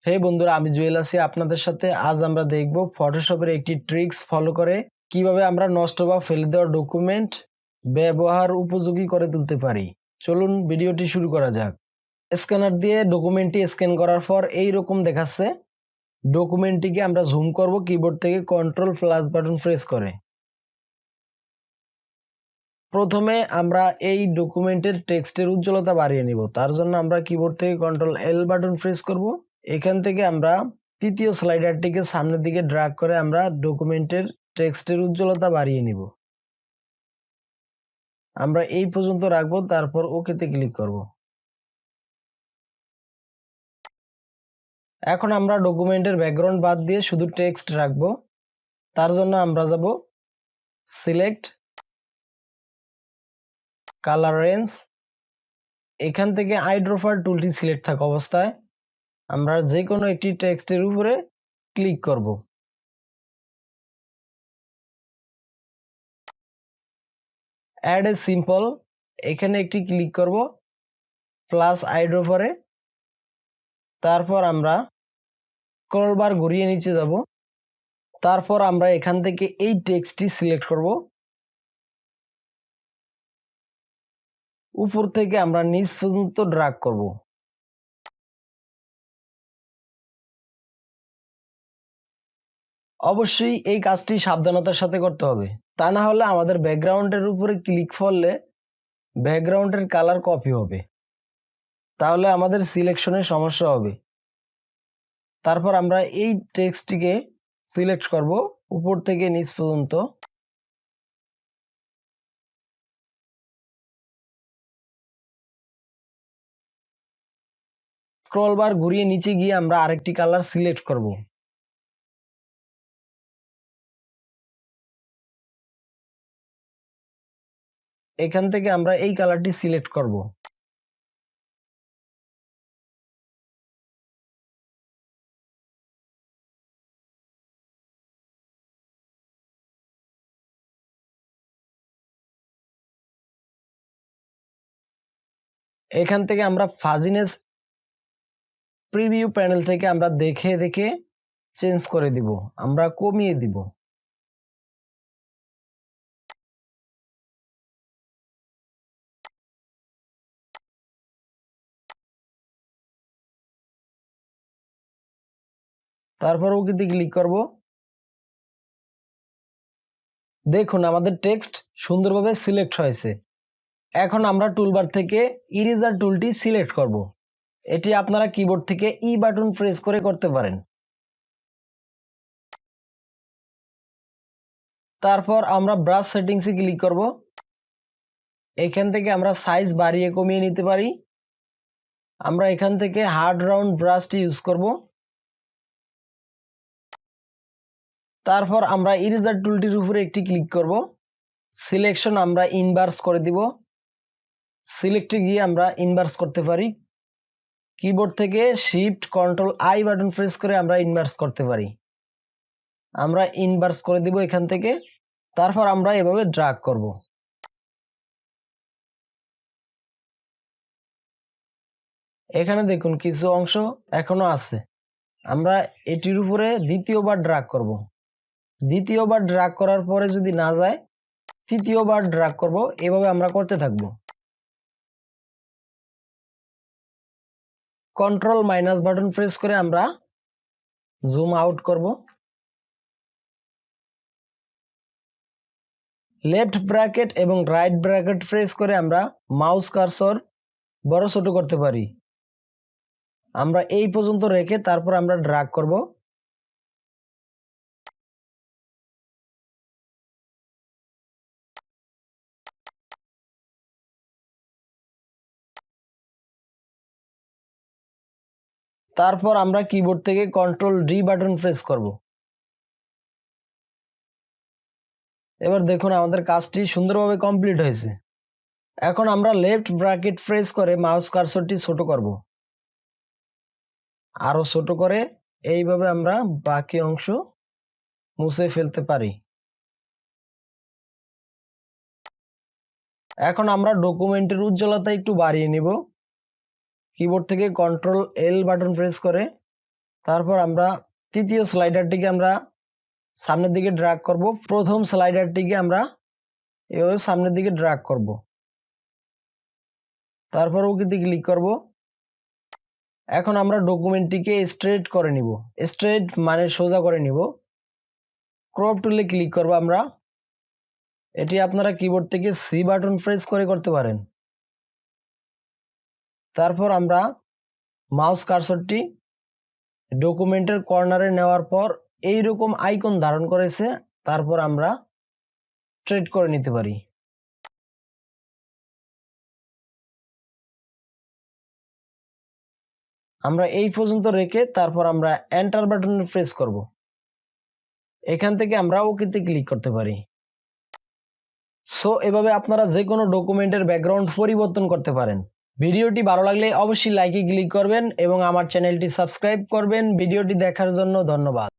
হে বন্ধুরা, আমি জুয়েল আছি আপনাদের সাথে। আজ আমরা দেখব ফটোশপের একটি ট্রিক্স ফলো করে কিভাবে আমরা নষ্ট বা ফেলে দেওয়া ডকুমেন্ট ব্যবহার উপযোগী করে তুলতে পারি। চলুন ভিডিওটি শুরু করা যাক। স্ক্যানার দিয়ে ডকুমেন্টটি স্ক্যান করার পর এই রকম দেখাচ্ছে। ডকুমেন্টটিকে আমরা জুম করব কিবোর্ড থেকে কন্ট্রোল প্লাস বাটন প্রেস করে। প্রথমে আমরা এই ডকুমেন্টের টেক্সটের উজ্জ্বলতা বাড়িয়ে নিব। তার জন্য আমরা কিবোর্ড থেকে কন্ট্রোল এল বাটন প্রেস করব। এখান থেকে আমরা তৃতীয় স্লাইডারটিকে সামনের দিকে ড্র্যাগ করে আমরা ডকুমেন্টের টেক্সটের উজ্জ্বলতা বাড়িয়ে নিব। আমরা এই পর্যন্ত রাখবো, তারপর ওকেতে ক্লিক করব। এখন আমরা ডকুমেন্টের ব্যাকগ্রাউন্ড বাদ দিয়ে শুধু টেক্সট রাখবো। তার জন্য আমরা যাব সিলেক্ট, কালার রেঞ্জ। এখান থেকে আইড্রপার টুলটি সিলেক্ট থাকা অবস্থায় আমরা যে কোনো একটি টেক্সটের উপরে ক্লিক করব। অ্যাড এ সিম্পল, এখানে একটি ক্লিক করব প্লাস আইড্রপারে। তারপর আমরা স্ক্রল বার ঘুরিয়ে নিচে যাব। তারপর আমরা এখান থেকে এই টেক্সটটি সিলেক্ট করব। উপর থেকে আমরা নিচ পর্যন্ত ড্র্যাগ করব। অবশ্যই এই কাজটি সাবধানতার সাথে করতে হবে, তা না হলে আমাদের ব্যাকগ্রাউন্ডের উপরে ক্লিক করলে ব্যাকগ্রাউন্ডের কালার কপি হবে, তাহলে আমাদের সিলেকশনের সমস্যা হবে। তারপর আমরা এই টেক্সটটিকে সিলেক্ট করব উপর থেকে নিচ পর্যন্ত। স্ক্রল বার ঘুরিয়ে নিচে গিয়ে আমরা আরেকটি কালার সিলেক্ট করব। এখান থেকে আমরা এই কালারটি সিলেক্ট করব। এখান থেকে আমরা ফাজিনেস প্রিভিউ প্যানেল থেকে আমরা দেখে দেখে চেঞ্জ করে দিব, আমরা কমিয়ে দিব। তারপর ওকেতে ক্লিক করব। দেখুন আমাদের টেক্সট সুন্দরভাবে সিলেক্ট হয়েছে। এখন আমরা টুলবার থেকে ইরেজার টুলটি সিলেক্ট করব। এটি আপনারা কিবোর্ড থেকে ই বাটন প্রেস করে করতে পারেন। তারপর আমরা ব্রাশ সেটিংসে ক্লিক করব। এখান থেকে আমরা সাইজ বাড়িয়ে কমিয়ে নিতে পারি। আমরা এখান থেকে হার্ড রাউন্ড ব্রাশটি ইউজ করব। তারপর আমরা ইরেজার টুলটির উপরে একটি ক্লিক করব। সিলেকশন আমরা ইনভার্স করে দিব। সিলেক্টে গিয়ে আমরা ইনভার্স করতে পারি। কিবোর্ড থেকে shift control I button press করে আমরা ইনভার্স করতে পারি। আমরা ইনভার্স করে দিব এখান থেকে। তারপর আমরা এভাবে ড্র্যাগ করব। এখানে দেখুন কিছু অংশ এখনো আছে। আমরা এটির উপরে দ্বিতীয়বার ড্র্যাগ করব। দ্বিতীয়বার ড্র্যাগ করার পরে যদি না যায়, তৃতীয়বার ড্র্যাগ করব। এভাবে আমরা করতে থাকব। কন্ট্রোল মাইনাস বাটন প্রেস করে আমরা জুম আউট করব। লেফট ব্র্যাকেট এবং রাইট ব্র্যাকেট প্রেস করে আমরা মাউস কার্সর বড় ছোট করতে পারি। আমরা এই পর্যন্ত রেখে তারপর আমরা ড্র্যাগ করব। তারপর আমরা কিবোর্ড থেকে কন্ট্রোল ডি বাটন প্রেস করব। এবার দেখুন আমাদের কাজটি সুন্দরভাবে কমপ্লিট হয়েছে। এখন আমরা লেফট ব্র্যাকেট প্রেস করে মাউস কার্সরটি ছোট করব। আরো ছোট করে এইভাবে আমরা বাকি অংশ মুছে ফেলতে পারি। এখন আমরা ডকুমেন্টের উজ্জ্বলতা একটু বাড়িয়ে নিব। কিবোর্ড থেকে কন্ট্রোল এল বাটন প্রেস করে তারপর আমরা তৃতীয় স্লাইডারটিকে আমরা সামনের দিকে ড্র্যাগ করব। প্রথম স্লাইডারটিকে আমরা এভাবে সামনের দিকে ড্র্যাগ করব। তারপর ওকেতে ক্লিক করব। এখন আমরা ডকুমেন্টটিকে স্ট্রেট করে নিব। স্ট্রেট মানে সোজা করে নিব। ক্রপ টুলে ক্লিক করব আমরা। এটি আপনারা কিবোর্ড থেকে সি বাটন প্রেস করে করতে পারেন। তারপর আমরা মাউস কার্সরটি ডকুমেন্টের কর্নারে নেওয়ার পর এই রকম আইকন ধারণ করেছে, তারপর আমরা স্ট্রেট করে নিতে পারি। আমরা এই পর্যন্ত রেখে তারপর আমরা এন্টার বাটনে প্রেস করব। এখান থেকে আমরা ওকেতে ক্লিক করতে পারি। সো এভাবে আপনারা যে কোনো ডকুমেন্টের ব্যাকগ্রাউন্ড পরিবর্তন করতে পারেন। ভিডিওটি ভালো লাগলে অবশ্যই লাইকে ক্লিক করবেন এবং আমার চ্যানেলটি সাবস্ক্রাইব করবেন। ভিডিওটি দেখার জন্য ধন্যবাদ।